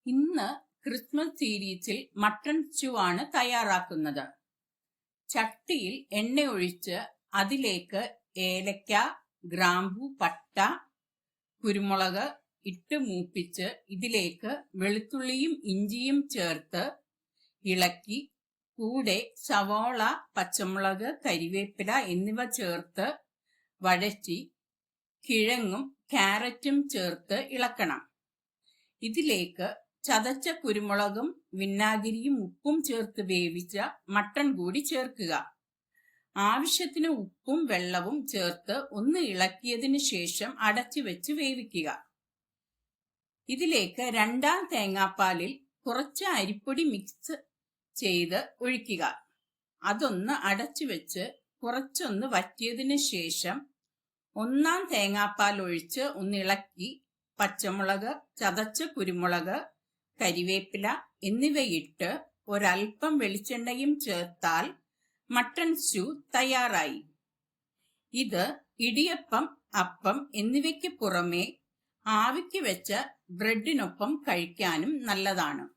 ഇന്ന് ക്രിസ്മസ് സീരീസിൽ mutton stew ആണ് തയ്യാറാക്കുന്നത്. ചട്ടിയിൽ എണ്ണ ഒഴിച്ച് അതിലേക്ക് ഏലക്ക, ഗ്രാമ്പു, പട്ട, കുരുമുളക് ഇട്ട് മൂപ്പിച്ച് ഇതിലേക്ക് വെളുത്തുള്ളിയും ഇഞ്ചിയും ചേർത്ത് ഇളക്കി കൂടെ സവാള, പച്ചമുളക്, കരിവേപ്പില എന്നിവ ചേർത്ത് വഴറ്റി കിഴങ്ങും ക്യാരറ്റും ചേർത്ത് ഇളക്കണം. ഇതിലേക്ക് ചതച്ച കുരുമുളകും വിനാഗിരിയും ഉപ്പും ചേർത്ത് വേവിച്ച മട്ടൺ കൂടി ചേർക്കുക. ആവശ്യത്തിന് ഉപ്പും വെള്ളവും ചേർത്ത് ഒന്ന് ഇളക്കിയതിനു ശേഷം അടച്ചു വെച്ച് വേവിക്കുക. ഇതിലേക്ക് രണ്ടാം തേങ്ങാപ്പാലിൽ കുറച്ച് അരിപ്പൊടി മിക്സ് ചെയ്ത് ഒഴിക്കുക. അതൊന്ന് അടച്ചു വെച്ച് കുറച്ചൊന്ന് വറ്റിയതിനു ശേഷം ഒന്നാം തേങ്ങാപ്പാൽ ഒഴിച്ച് ഒന്ന് ഇളക്കി പച്ചമുളക്, ചതച്ച കുരുമുളക്, കരിവേപ്പില എന്നിവയിട്ട് ഒരൽപ്പം വെളിച്ചെണ്ണയും ചേർത്താൽ മട്ടൺ സ്റ്റൂ തയ്യാറായി. ഇത് ഇടിയപ്പം, അപ്പം എന്നിവയ്ക്ക് പുറമെ ആവിക്ക് വെച്ച ബ്രെഡിനൊപ്പം കഴിക്കാനും നല്ലതാണ്.